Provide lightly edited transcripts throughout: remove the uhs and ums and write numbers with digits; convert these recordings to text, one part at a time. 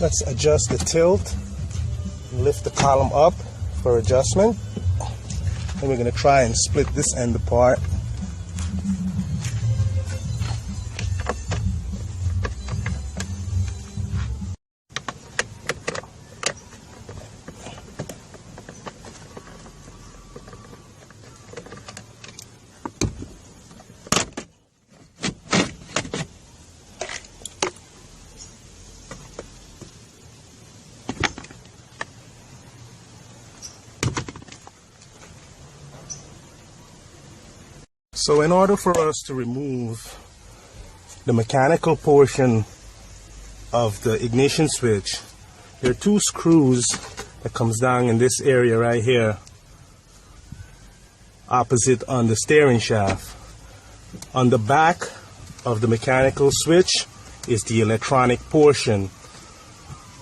Let's adjust the tilt, lift the column up for adjustment. And we're going to try and split this end apart. So in order for us to remove the mechanical portion of the ignition switch, there are two screws that comes down in this area right here, opposite on the steering shaft. On the back of the mechanical switch is the electronic portion.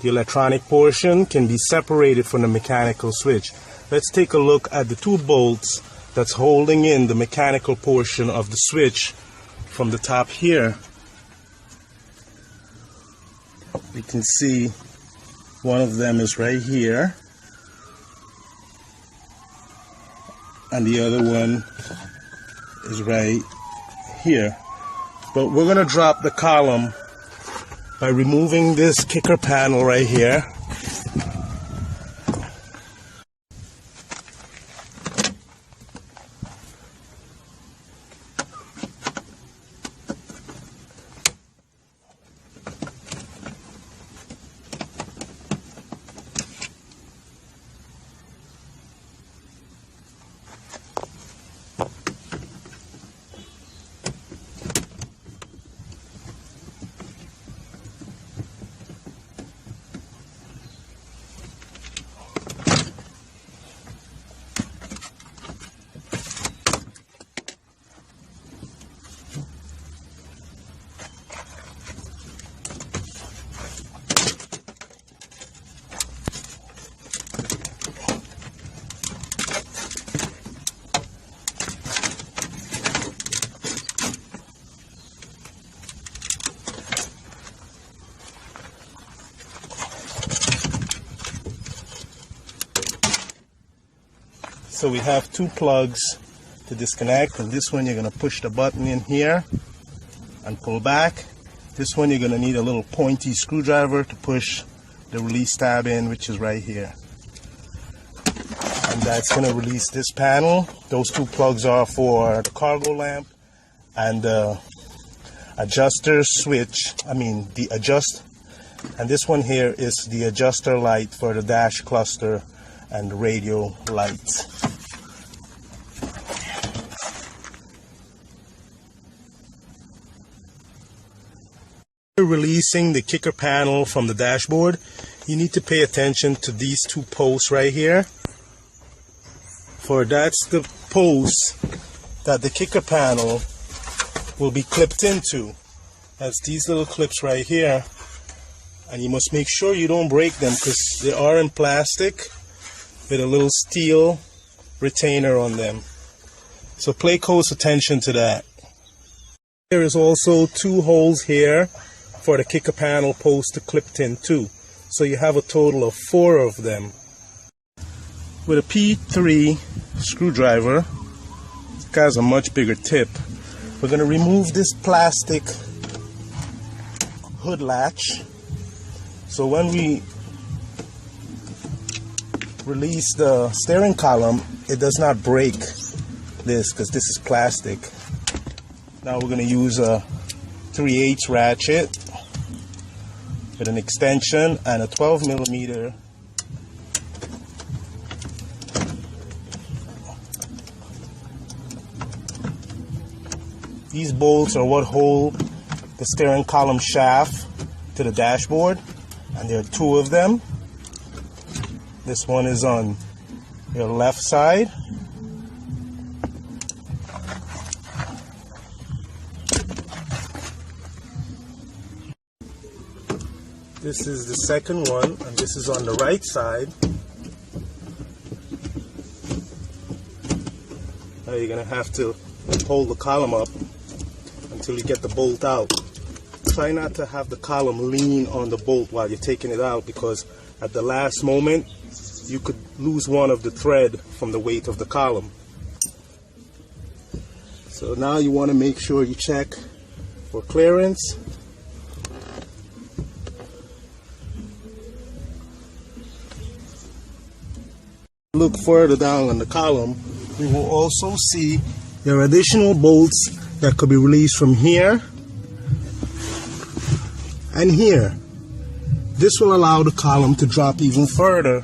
The electronic portion can be separated from the mechanical switch. Let's take a look at the two bolts that's holding in the mechanical portion of the switch from the top here. You can see one of them is right here and the other one is right here. But we're going to drop the column by removing this kicker panel right here. So we have two plugs to disconnect, and this one you're going to push the button in here and pull back. This one you're going to need a little pointy screwdriver to push the release tab in, which is right here. And that's going to release this panel. Those two plugs are for the cargo lamp and the adjuster switch, and this one here is the adjuster light for the dash cluster and the radio lights. Releasing the kicker panel from the dashboard, you need to pay attention to these two posts right here. For that's the post that the kicker panel will be clipped into. That's these little clips right here, and you must make sure you don't break them because they are in plastic with a little steel retainer on them. So pay close attention to that. There is also two holes here for the kicker panel post to clip in too. So you have a total of 4 of them. With a P3 screwdriver, it has a much bigger tip. We're going to remove this plastic hood latch. So when we release the steering column, it does not break this because this is plastic. Now we're going to use a 3/8 ratchet with an extension and a 12mm These bolts are what hold the steering column shaft to the dashboard, and there are 2 of them. This one is on your left side. This is the second one, and this is on the right side. Now you're going to have to hold the column up until you get the bolt out. try not to have the column lean on the bolt while you're taking it out, because at the last moment you could lose one of the thread from the weight of the column. So now you want to make sure you check for clearance. Look further down on the column, we will also see there are additional bolts that could be released from here and here. This will allow the column to drop even further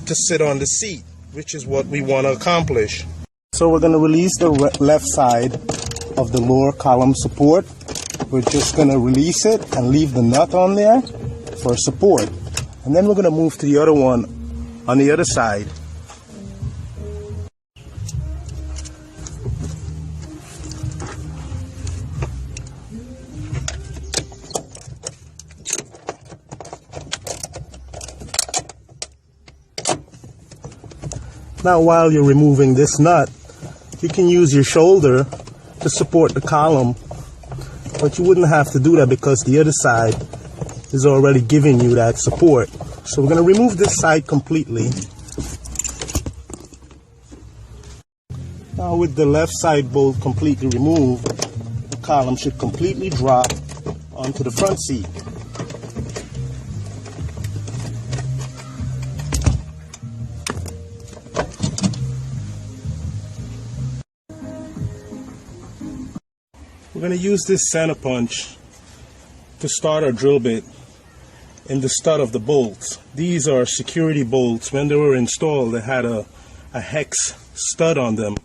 to sit on the seat, which is what we want to accomplish. So we're going to release the left side of the lower column support. We're just going to release it and leave the nut on there for support. And then we're going to move to the other one on the other side. Now while you're removing this nut, you can use your shoulder to support the column, but you wouldn't have to do that because the other side is already giving you that support. So we're going to remove this side completely. Now with the left side bolt completely removed, the column should completely drop onto the front seat. We're going to use this center punch to start our drill bit in the stud of the bolts. These are security bolts. When they were installed, they had a hex stud on them,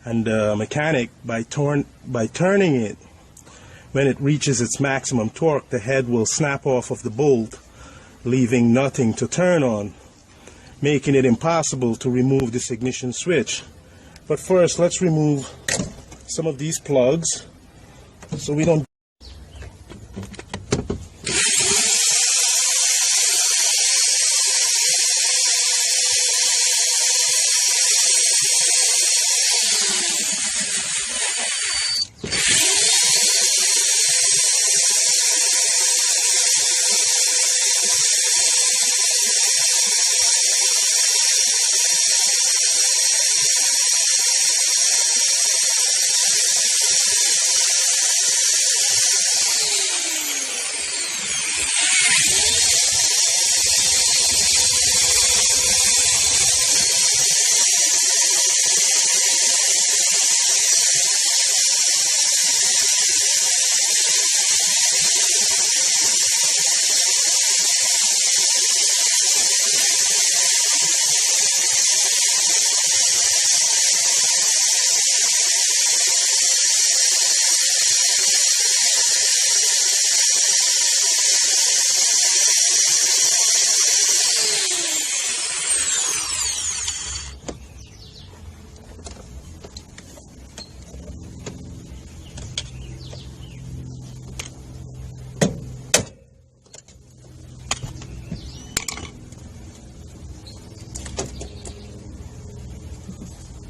and the mechanic, by turning it, when it reaches its maximum torque, the head will snap off of the bolt, leaving nothing to turn on, making it impossible to remove this ignition switch. But first, let's remove some of these plugs so we don't.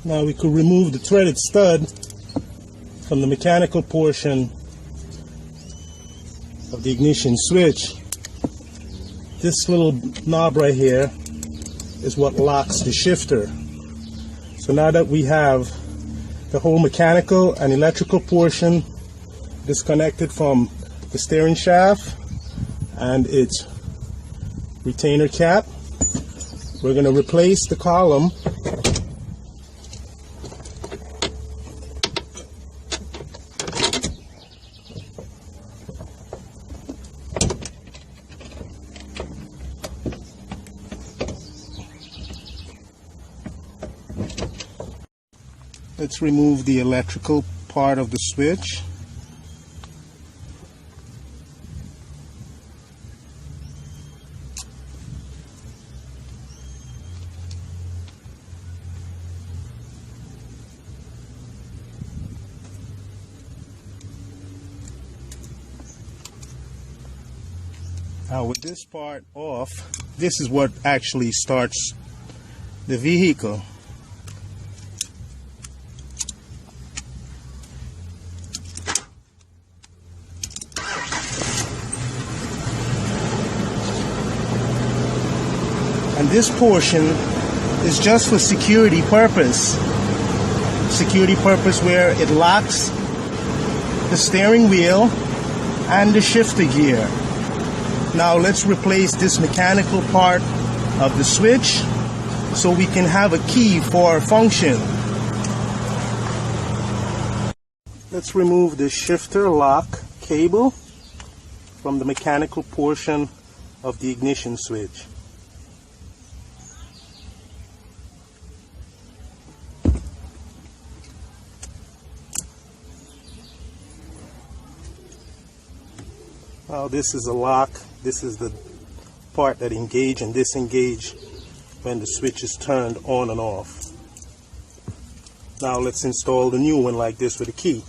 Now we could remove the threaded stud from the mechanical portion of the ignition switch. This little knob right here is what locks the shifter. So now that we have the whole mechanical and electrical portion disconnected from the steering shaft and its retainer cap, we're going to replace the column Let's remove the electrical part of the switch. Now with this part off, this is what actually starts the vehicle. this portion is just for security purpose. Security purpose where it locks the steering wheel and the shifter gear. Now let's replace this mechanical part of the switch so we can have a key for our function. Let's remove the shifter lock cable from the mechanical portion of the ignition switch. Now this is a lock. This is the part that engage and disengage when the switch is turned on and off. Now let's install the new one like this with a key.